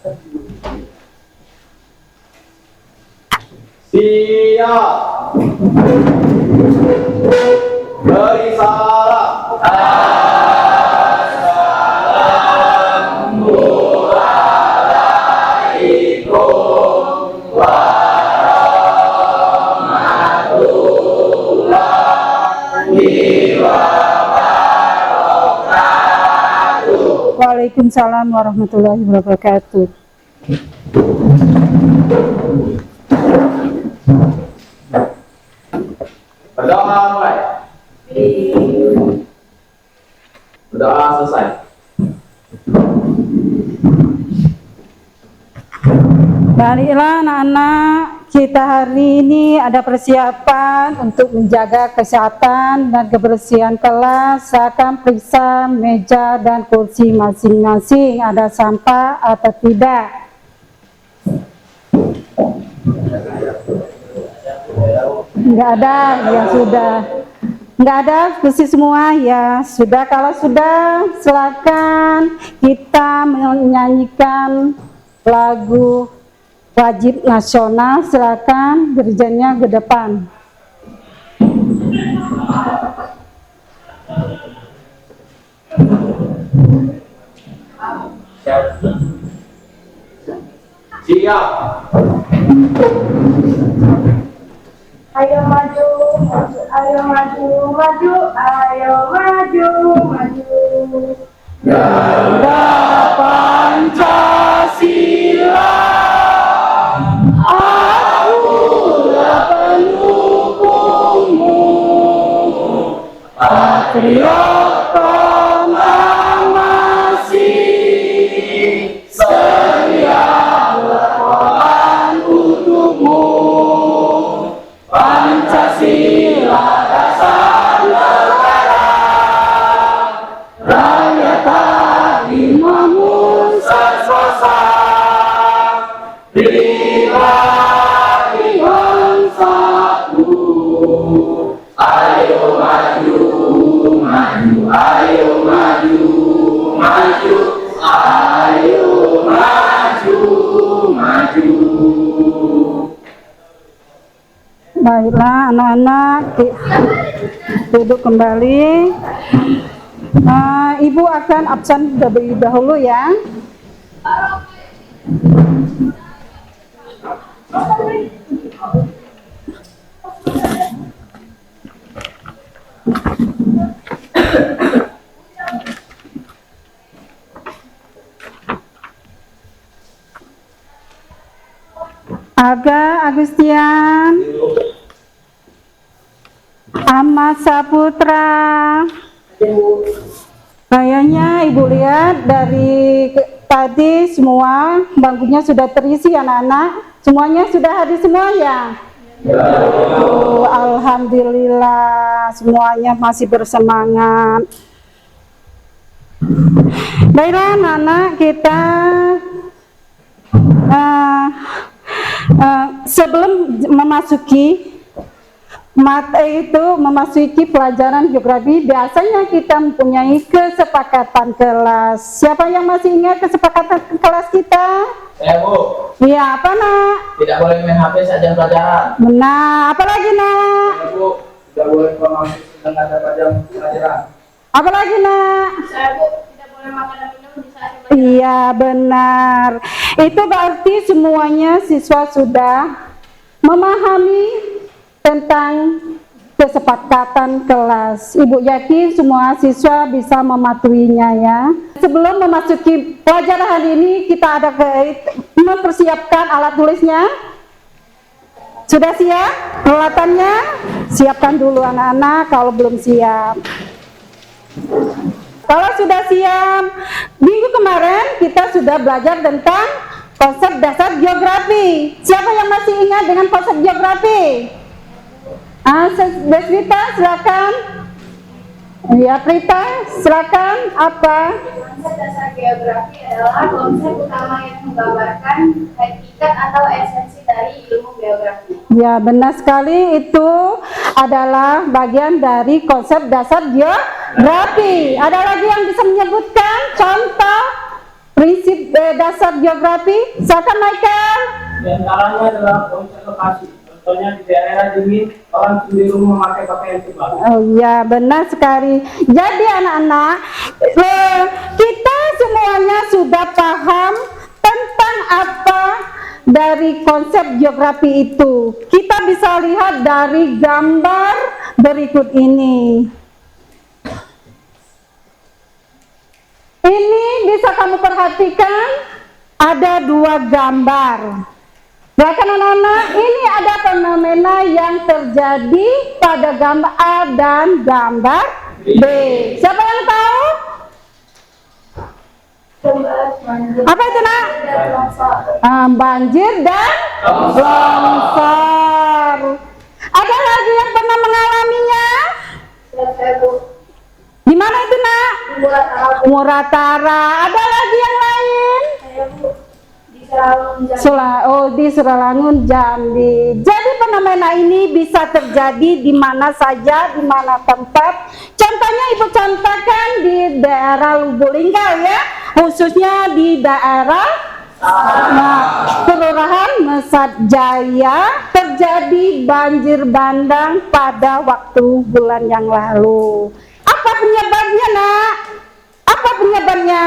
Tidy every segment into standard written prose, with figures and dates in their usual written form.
Siap. Beri salam. Waalaikumsalam warahmatullahi wabarakatuh. Berdoa mulai. Berdoa selesai. Baiklah anak-anak, kita hari ini ada persiapan untuk menjaga kesehatan dan kebersihan kelas. Saya akan periksa meja dan kursi masing-masing, ada sampah atau tidak. Enggak ada, ya sudah. Enggak ada, bersih semua ya. Sudah, kalau sudah silakan kita menyanyikan lagu wajib nasional. Silakan dirjennya ke depan. Siap. Ayo maju, maju, ayo maju, maju, ayo maju, maju. Garuda Pancasila, akulah pendukungmu, patriot proklamasi, setia berkorban untukmu. Pancasila dasar negara, rakyat tadi membangun seswasta, bila bersatu, ayo maju, maju, ayo maju, maju, ayo maju, maju. Baiklah anak-anak, duduk kembali. Ibu akan absen terlebih dahulu ya. Aga Agustian, Ahmad Saputra. Kayaknya ibu lihat dari tadi semua bangkunya sudah terisi anak-anak. Semuanya sudah hadir semua ya? Oh, alhamdulillah semuanya masih bersemangat. Baiklah anak-anak, kita sebelum memasuki memasuki pelajaran geografi, biasanya kita mempunyai kesepakatan kelas. Siapa yang masih ingat kesepakatan kelas kita? Saya Bu. Iya, apa nak? Tidak boleh main HP saat jam pelajaran. Benar, apa lagi nak? Saya Bu. Tidak boleh konsumsi dengan jam pelajaran. Apa lagi nak? Saya Bu, tidak boleh makan dan minum di saat pelajaran. Iya benar. Itu berarti semuanya siswa sudah memahami tentang kesepakatan kelas. Ibu yakin semua siswa bisa mematuhinya ya. Sebelum memasuki pelajaran hari ini, kita ada mempersiapkan alat tulisnya. Sudah siap peralatannya? Siapkan dulu anak-anak kalau belum siap. Kalau sudah siap, minggu kemarin kita sudah belajar tentang konsep dasar geografi. Siapa yang masih ingat dengan konsep geografi? Deswita silakan. Ya, Prita silakan. Apa? Konsep dasar geografi adalah konsep utama yang menggambarkan hakikat atau esensi dari ilmu geografi. Ya, benar sekali, itu adalah bagian dari konsep dasar geografi. Ada lagi yang bisa menyebutkan contoh prinsip dasar geografi. Silakan Michael. Di antaranya adalah konsep lokasi. Contohnya di daerah dingin, orang cenderung memakai pakaian tebal. Oh iya, benar sekali. Jadi anak-anak, kita semuanya sudah paham tentang apa dari konsep geografi itu. Kita bisa lihat dari gambar berikut ini. Ini bisa kamu perhatikan, ada dua gambar. Silakan anak-anak, ini ada fenomena yang terjadi pada gambar A dan gambar B. Siapa yang tahu? Apa itu nak? Banjir dan longsor. Ada lagi yang pernah mengalaminya? Di mana itu nak? Muratara. Ada lagi yang lain? Di Suralangun, Jambi. Jadi fenomena ini bisa terjadi di mana saja, di mana tempat. Contohnya ibu contohkan di daerah Lubuk Linggau ya, khususnya di daerah Kelurahan Mesat Jaya terjadi banjir bandang pada waktu bulan yang lalu. Apa penyebabnya nak? Apa penyebabnya?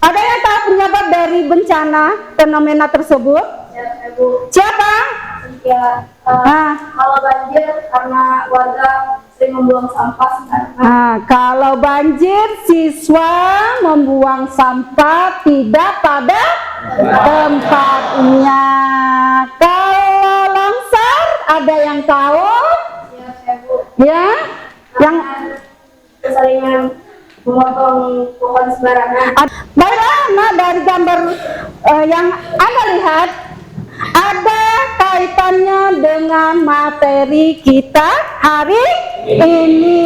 Ada yang tahu penyebab dari bencana fenomena tersebut? Ya, Ibu. Siapa? Ya, kalau banjir karena warga sering membuang sampah. Kalau banjir, siswa membuang sampah tidak pada tempatnya. Kalau longsor, ada yang tahu? Ya, Ibu. Ya, yang keseringan memotong pohon sembarangan. baiklah, nah dari gambar yang Anda lihat, ada kaitannya dengan materi kita hari ini.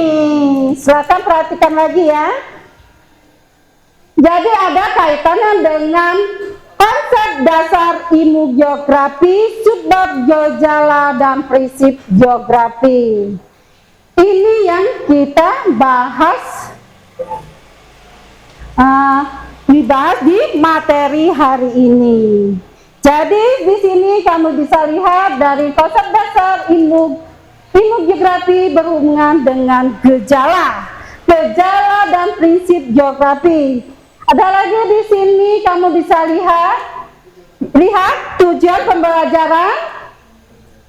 Silakan perhatikan lagi ya. Jadi ada kaitannya dengan konsep dasar ilmu geografi, subbab geojala dan prinsip geografi. Ini yang kita bahas, dibahas di materi hari ini. Jadi di sini kamu bisa lihat dari konsep dasar ilmu geografi berhubungan dengan gejala dan prinsip geografi. Ada lagi di sini kamu bisa lihat tujuan pembelajaran.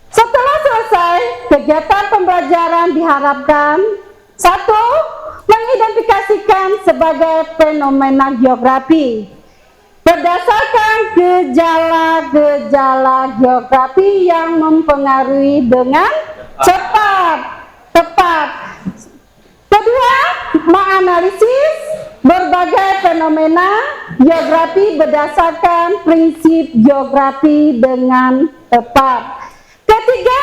Setelah selesai kegiatan pembelajaran diharapkan satu, mengidentifikasikan sebagai fenomena geografi berdasarkan gejala-gejala geografi yang mempengaruhi dengan tepat. Kedua, menganalisis berbagai fenomena geografi berdasarkan prinsip geografi dengan tepat. Ketiga,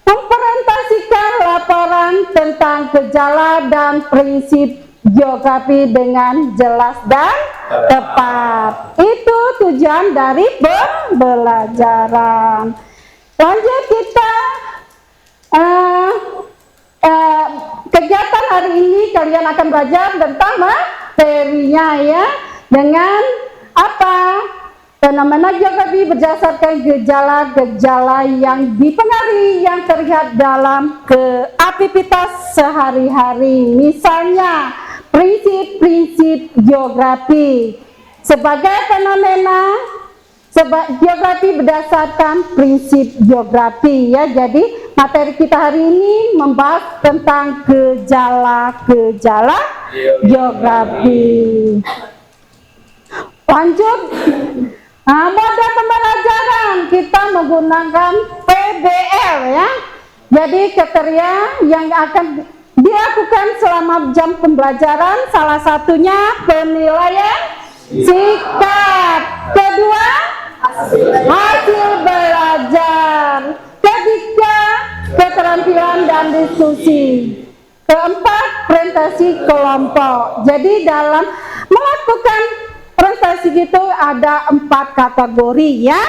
mempresentasikan laporan tentang gejala dan prinsip geografi dengan jelas dan tepat. Itu tujuan dari pembelajaran. Lanjut kita kegiatan hari ini kalian akan belajar tentang materinya ya, dengan apa? Fenomena geografi berdasarkan gejala-gejala yang dipengaruhi yang terlihat dalam aktivitas sehari-hari. Misalnya, prinsip-prinsip geografi sebagai fenomena geografi berdasarkan prinsip geografi ya. Jadi materi kita hari ini membahas tentang gejala-gejala geografi. Lanjut. Model pembelajaran kita menggunakan PBL ya. Jadi kriteria yang akan dilakukan selama jam pembelajaran, salah satunya penilaian sikap. Kedua, hasil belajar. Ketiga, keterampilan dan diskusi. Keempat, presentasi kelompok. Jadi dalam melakukan presentasi itu ada 4 kategori ya.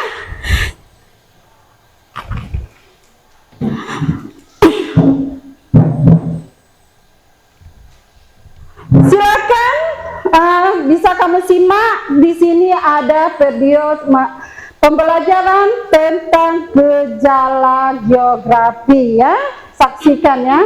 Silakan bisa kamu kamu simak di sini ada video pembelajaran tentang gejala geografi ya. Saksikan ya.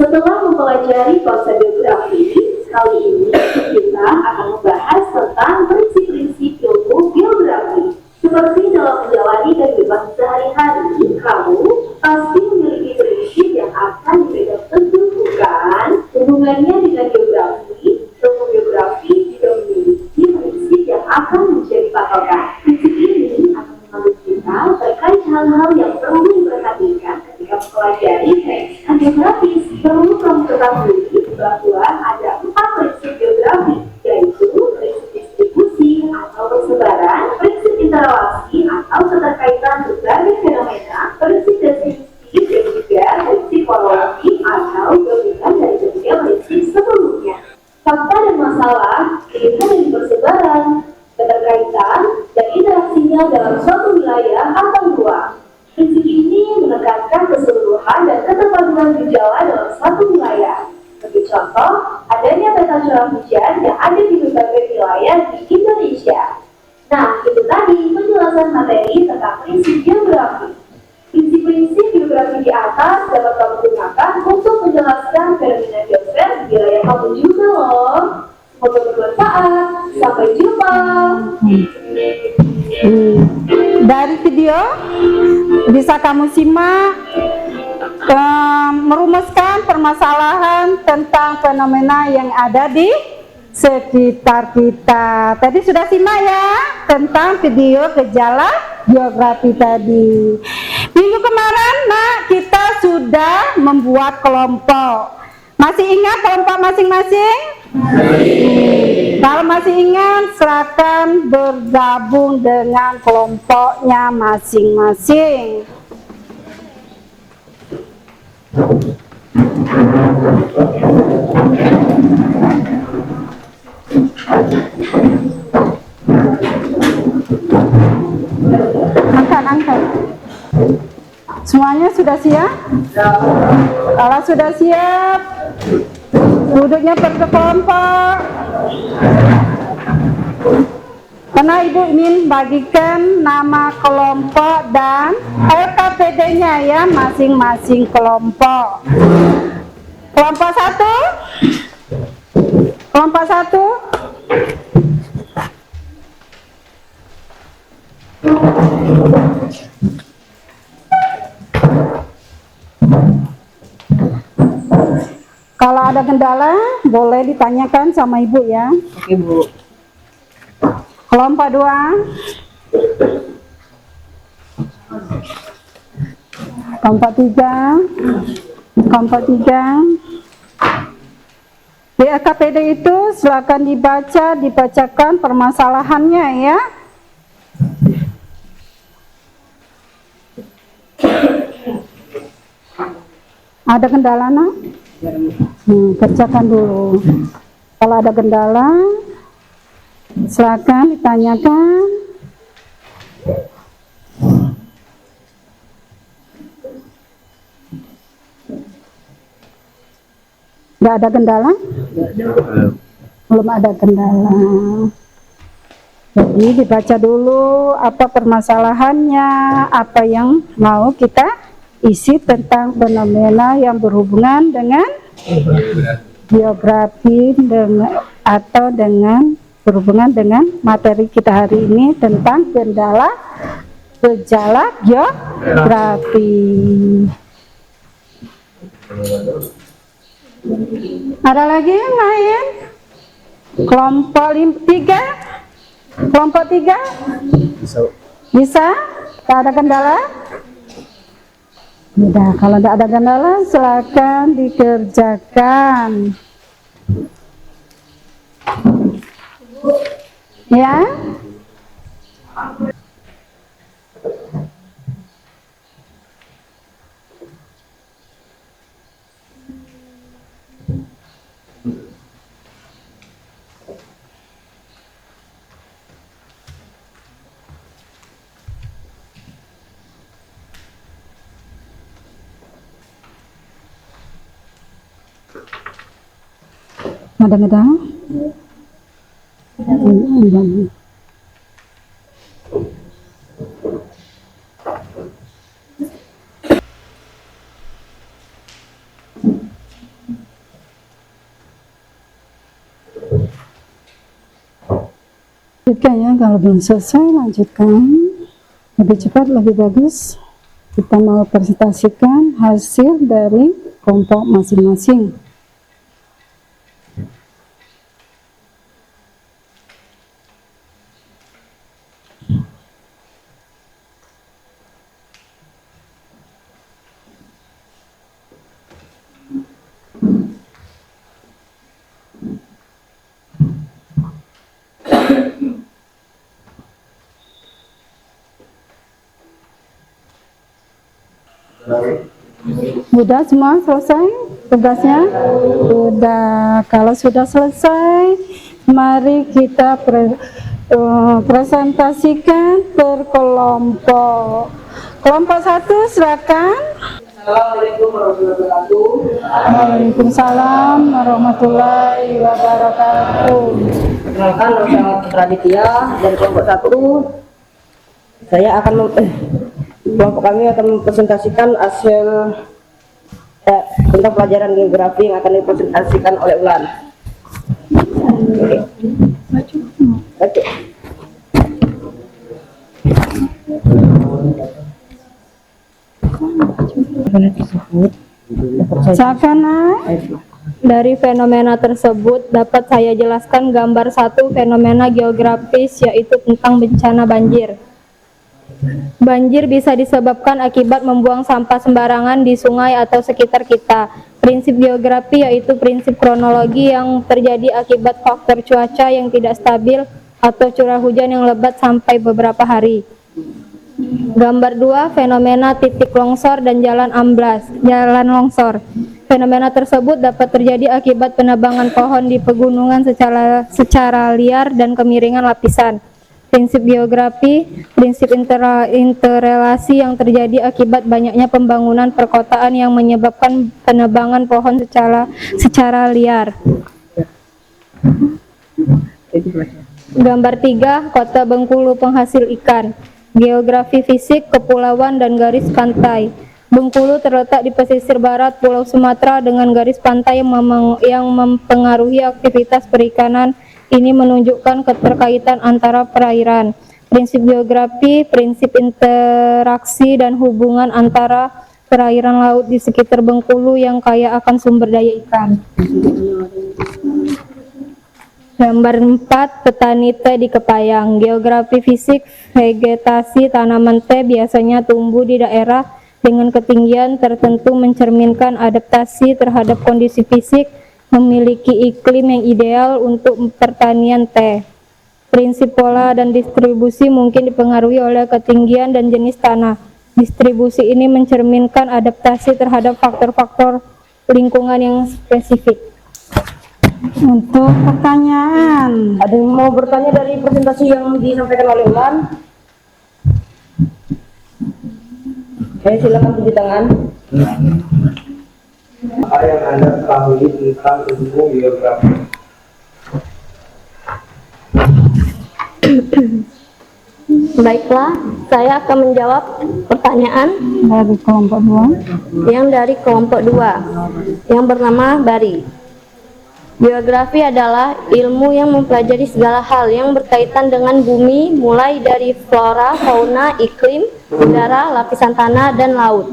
Setelah mempelajari konsep geografi, kali ini kita akan membahas tentang prinsip-prinsip ilmu geografi. Seperti dalam menjalani kehidupan sehari-hari, kamu pasti memiliki prinsip yang akan dipegang teguh, bukan? Hubungannya dengan geografi, ilmu geografi juga memiliki prinsip yang akan menjadi patokan. Prinsip ini akan membantu kita terkait hal-hal yang perlu diperhatikan ketika mempelajari kajian geografis. Perlu kamu ketahui bahwa ada 4 prinsip geografi, yaitu prinsip distribusi atau persebaran, prinsip interrelasi atau keterkaitan berbagai fenomena, prinsip deskripsi, dan juga prinsip korelasi atau gabungan dari ketiga prinsip sebelumnya. Fakta dan masalah dilihat dari persebaran, keterkaitan, dan interaksinya dalam suatu wilayah atau ruang. Prinsip ini menekankan keseluruhan dan keterpaduan gejala dalam satu wilayah. Sebagai contoh, adanya peta curah hujan yang ada di berbagai wilayah di Indonesia. Nah, itu tadi penjelasan materi tentang prinsip geografi. Prinsip-prinsip geografi di atas dapat kamu gunakan untuk menjelaskan fenomena geosfer di wilayah kamu juga loh. Semoga bermanfaat. Sampai jumpa. Dari video bisa kamu simak merumuskan permasalahan tentang fenomena yang ada di sekitar kita. Tadi sudah simak ya tentang video gejala geografi tadi. Minggu kemarin kita sudah membuat kelompok. Masih ingat kelompok masing-masing? Kalau masih ingat, silakan bergabung dengan kelompoknya masing-masing. Angkat. Semuanya sudah siap? Kalau sudah siap, duduknya berkelompok. Karena Ibu ingin bagikan nama kelompok dan LKPD-nya ya, masing-masing kelompok. Kelompok 1? Kelompok 1? Kalau ada kendala, boleh ditanyakan sama Ibu ya. Oke, Bu. Kelompok 2. Kelompok 3. Kelompok 3. Di LKPD itu silakan dibacakan permasalahannya ya. Ada kendala nak? Kerjakan dulu. Kalau ada kendala, silakan ditanyakan. Nggak ada kendala? Belum ada kendala. Jadi dibaca dulu apa permasalahannya, apa yang mau kita isi tentang fenomena yang berhubungan dengan geografi atau dengan berhubungan dengan materi kita hari ini tentang gejala geografi. Ada lagi yang lain? Kelompok 3? Kelompok 3? Bisa? Tak ada kendala? Udah, kalau tidak ada kendala, silakan dikerjakan. Ya? Ada. Lanjutkan ya, kalau belum selesai lanjutkan. Lebih cepat lebih bagus. Kita mau presentasikan hasil dari kelompok masing-masing. Sudah semua selesai tugasnya? Sudah. Kalau sudah selesai, mari kita presentasikan per kelompok. Kelompok 1 silakan. Assalamualaikum warahmatullahi wabarakatuh. Waalaikumsalam warahmatullahi wabarakatuh. Perkenalkan, nama saya Putra Aditya dari kelompok 1. Kelompok kami akan mempresentasikan hasil tentang pelajaran geografi yang akan dipresentasikan oleh Ulan. Baca. Silakan. Dari fenomena tersebut dapat saya jelaskan gambar 1 fenomena geografis, yaitu tentang bencana banjir. Banjir bisa disebabkan akibat membuang sampah sembarangan di sungai atau sekitar kita. Prinsip geografi yaitu prinsip kronologi yang terjadi akibat faktor cuaca yang tidak stabil atau curah hujan yang lebat sampai beberapa hari. Gambar 2, fenomena titik longsor dan jalan amblas, jalan longsor. Fenomena tersebut dapat terjadi akibat penebangan pohon di pegunungan secara liar dan kemiringan lapisan. Prinsip geografi, prinsip interrelasi yang terjadi akibat banyaknya pembangunan perkotaan yang menyebabkan penebangan pohon secara liar. Gambar 3, kota Bengkulu penghasil ikan. Geografi fisik, kepulauan dan garis pantai. Bengkulu terletak di pesisir barat Pulau Sumatera dengan garis pantai yang mempengaruhi aktivitas perikanan. Ini menunjukkan keterkaitan antara perairan. Prinsip geografi, prinsip interaksi dan hubungan antara perairan laut di sekitar Bengkulu yang kaya akan sumber daya ikan. Gambar 4, petani teh di Kepayang. Geografi fisik, vegetasi tanaman teh biasanya tumbuh di daerah dengan ketinggian tertentu mencerminkan adaptasi terhadap kondisi fisik, memiliki iklim yang ideal untuk pertanian teh. Prinsip pola dan distribusi mungkin dipengaruhi oleh ketinggian dan jenis tanah. Distribusi ini mencerminkan adaptasi terhadap faktor-faktor lingkungan yang spesifik. Untuk pertanyaan, Ada yang mau bertanya dari presentasi yang disampaikan oleh Ulan? Silakan tunjuk tangan. Apa yang Anda ketahui tentang ilmu geografi? Baiklah, saya akan menjawab pertanyaan dari kelompok 2. yang dari kelompok 2 yang bernama Bari. Geografi adalah ilmu yang mempelajari segala hal yang berkaitan dengan bumi, mulai dari flora, fauna, iklim, udara, lapisan tanah, dan laut.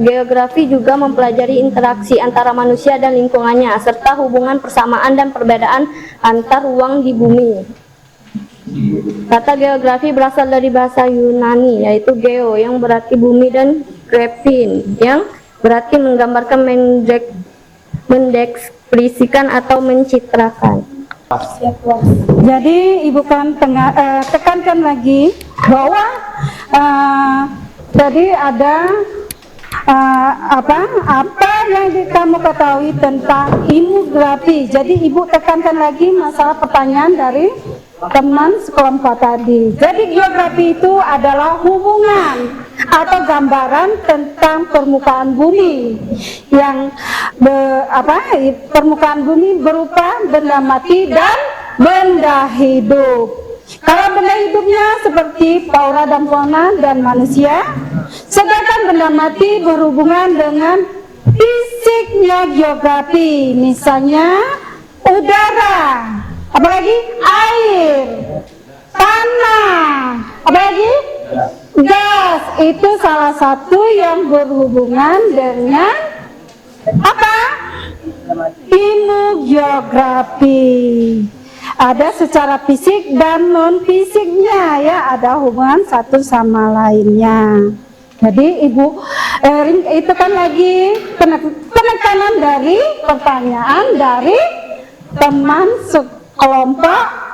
Geografi juga mempelajari interaksi antara manusia dan lingkungannya, serta hubungan persamaan dan perbedaan antar ruang di bumi. Kata geografi berasal dari bahasa Yunani, yaitu geo, yang berarti bumi, dan grafin, yang berarti menggambarkan, mendekspresikan atau mencitrakan. Jadi Ibu kan tekankan lagi bahwa tadi ada apa yang kamu ketahui tentang ilmu geografi. Jadi Ibu tekankan lagi masalah pertanyaan dari teman sekelompok tadi. Jadi geografi itu adalah hubungan atau gambaran tentang permukaan bumi yang permukaan bumi berupa benda mati dan benda hidup. Kalau benda hidupnya seperti flora dan fauna dan manusia, sedangkan benda mati berhubungan dengan fisiknya geografi, misalnya udara, apalagi air, tanah, apalagi gas. Itu salah satu yang berhubungan dengan apa? Ilmu geografi. Ada secara fisik dan non fisiknya, ya, ada hubungan satu sama lainnya. Jadi Ibu itu kan lagi penekanan dari pertanyaan dari teman sekelompok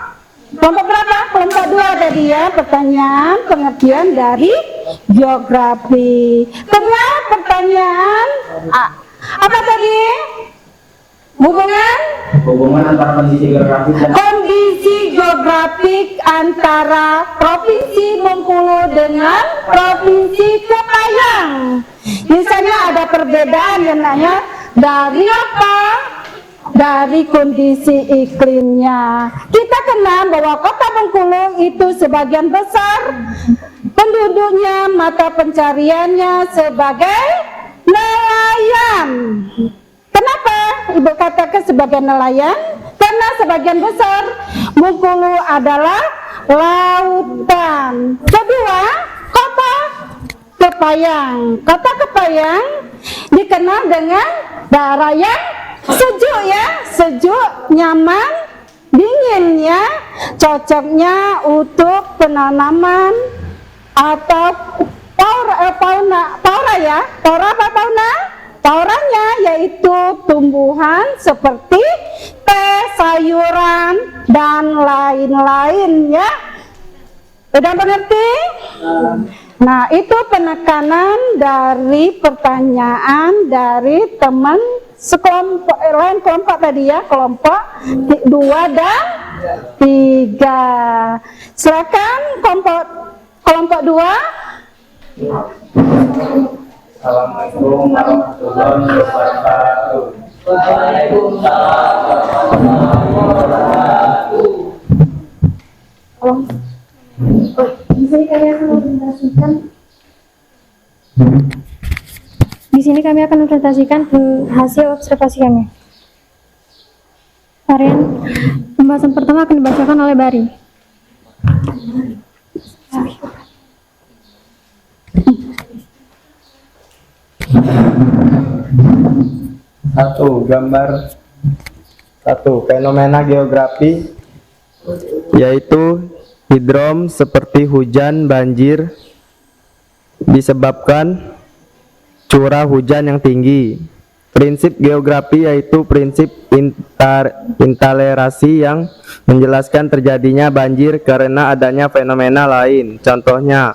berapa? Kelompok 2 tadi ya, pertanyaan pengertian dari geografi. Kedua pertanyaan apa tadi? Hubungan antara kondisi geografis dan kondisi geografik antara Provinsi Bengkulu dengan Provinsi Kepayang. Misalnya ada perbedaan yang nanya dari apa? Dari kondisi iklimnya. Kita kenal bahwa Kota Bengkulu itu sebagian besar penduduknya, mata pencariannya sebagai nelayan. Kenapa Ibu katakan sebagai nelayan? Karena sebagian besar Bengkulu adalah lautan. Kedua, Kota Kepayang. Kota Kepayang dikenal dengan daerah yang sejuk, ya, sejuk, nyaman, dinginnya, cocoknya untuk penanaman atau faunanya yaitu tumbuhan seperti teh, sayuran dan lain-lain, ya. Sudah mengerti? Nah, itu penekanan dari pertanyaan dari teman sekelompok lain kelompok tadi ya, kelompok 2 dan 3. Silakan kelompok 2. Assalamualaikum warahmatullahi wabarakatuh. Waalaikumsalam warahmatullahi wabarakatuh. Di sini kami akan mempresentasikan hasil observasi kami. Varian pembahasan pertama akan dibacakan oleh Bari. Gambar 1. Fenomena geografi yaitu hidrom seperti hujan banjir disebabkan curah hujan yang tinggi. Prinsip geografi yaitu prinsip intoleransi yang menjelaskan terjadinya banjir karena adanya fenomena lain. Contohnya,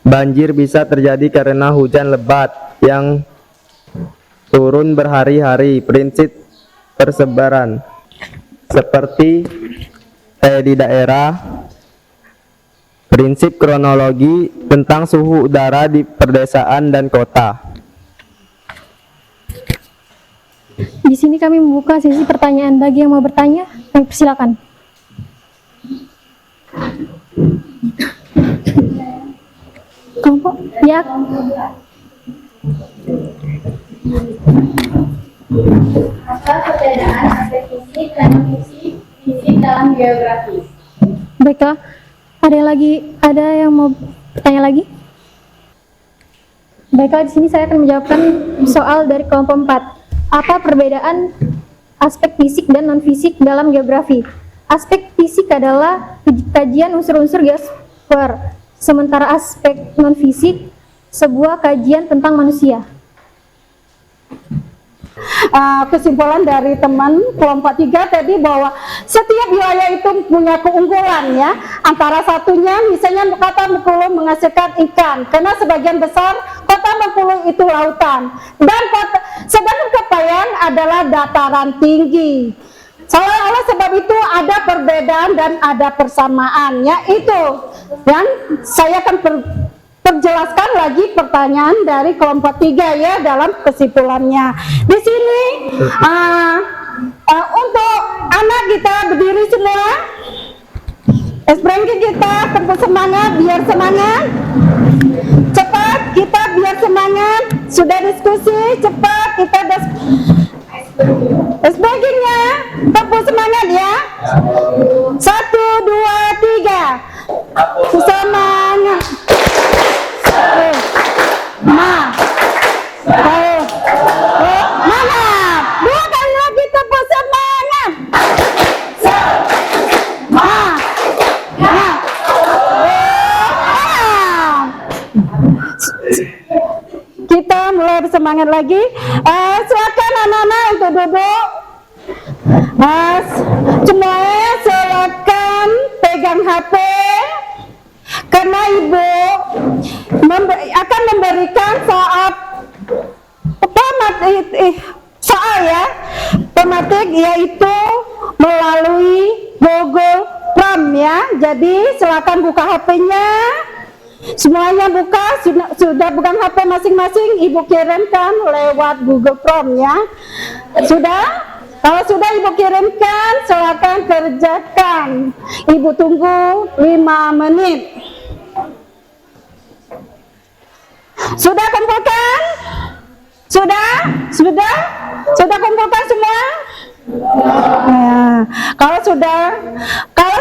banjir bisa terjadi karena hujan lebat yang turun berhari-hari. Prinsip persebaran seperti di daerah. Prinsip kronologi tentang suhu udara di perdesaan dan kota. Di sini kami membuka sesi pertanyaan bagi yang mau bertanya. Silakan. Kelompok ya. Apa perbedaan aspek fisik dan fisik dalam geografi? Baiklah, ada yang mau bertanya lagi? Baiklah, di sini saya akan menjawabkan soal dari kelompok 4. Apa perbedaan aspek fisik dan non-fisik dalam geografi? Aspek fisik adalah kajian unsur-unsur geosfer, sementara aspek non-fisik sebuah kajian tentang manusia. Kesimpulan dari teman kelompok 3 tadi bahwa setiap wilayah itu punya keunggulan, ya. Antara satunya misalnya Kota Bengkulu menghasilkan ikan karena sebagian besar Kota Bengkulu itu lautan, dan sedangkan Kepayang adalah dataran tinggi. Oleh sebab itu ada perbedaan dan ada persamaan, ya. Itu yang saya akan perjelaskan lagi pertanyaan dari kelompok 3 ya dalam kesimpulannya. Di sini untuk anak kita berdiri semua. Esprengki kita tepuk semangat, biar semangat. Cepat kita biar semangat. Sudah diskusi, cepat kita Esprengkinya tepuk semangat ya. 1, 2, 3. Semangat. Mana? 2 kali lagi tepuk semangat. Kita mulai bersemangat lagi. Silakan anak-anak untuk duduk. Semuanya silakan pegang HP. Karena ibu akan memberikan soal ya, tematik yaitu melalui Google Chrome ya. Jadi silakan buka HP-nya. Semuanya buka, sudah bukan HP masing-masing, ibu kirimkan lewat Google Chrome ya. Sudah? Kalau sudah ibu kirimkan, silakan kerjakan. Ibu tunggu 5 menit. Sudah kumpulkan? Sudah kumpulkan semua? Ya. Kalau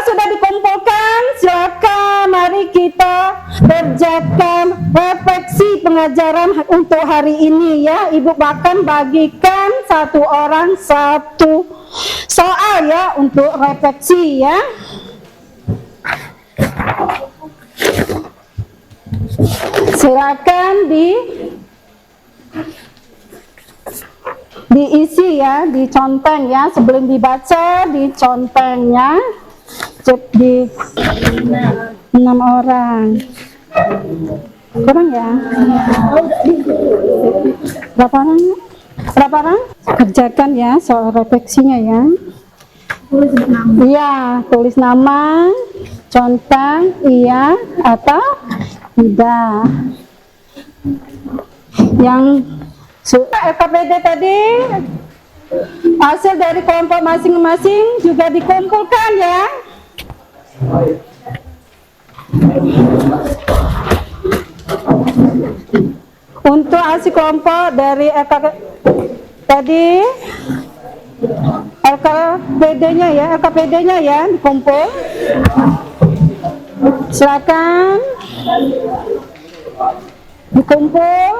sudah dikumpulkan, silakan mari kita kerjakan refleksi pengajaran untuk hari ini ya. Ibu bahkan bagikan satu orang satu soal ya untuk refleksi ya. Silakan diisi ya, diconteng ya, sebelum dibaca dicontengnya. Di 6 orang kurang ya. Berapa orang kerjakan ya soal refleksinya ya. Iya, tulis nama, conteng iya atau tidak. Yang LKPD tadi hasil dari kelompok masing-masing juga dikumpulkan ya. Untuk hasil kelompok dari LKPD-nya ya dikumpul. Silakan dikumpul.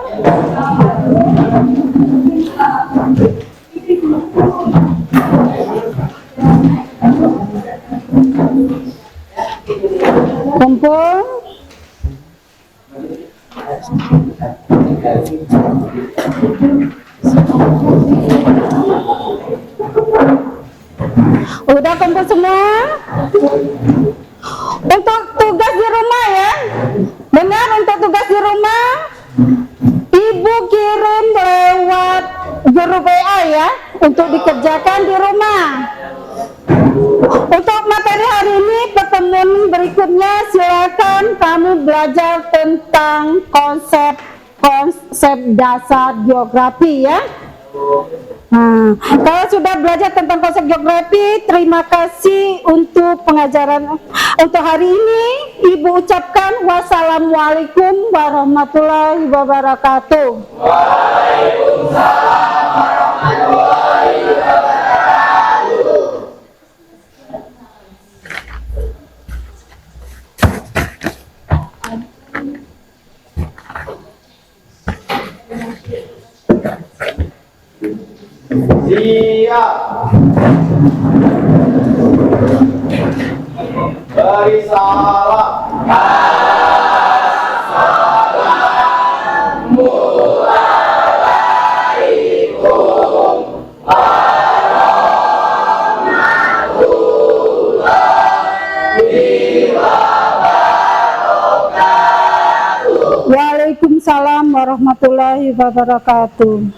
Kumpul. Udah kumpul semua? Untuk tugas di rumah ya. Benar, untuk tugas di rumah ibu kirim lewat grup WA ya untuk dikerjakan di rumah. Untuk materi hari ini, pertemuan berikutnya silakan kami belajar tentang konsep dasar geografi ya. Nah, kalau sudah belajar tentang konsep geografi, terima kasih untuk pengajaran untuk hari ini. Ibu ucapkan wassalamualaikum warahmatullahi wabarakatuh. Waalaikumsalam warahmatullahi wabarakatuh. Siap. Beri salam. Assalamualaikum warahmatullahi wabarakatuh. Waalaikumsalam warahmatullahi wabarakatuh.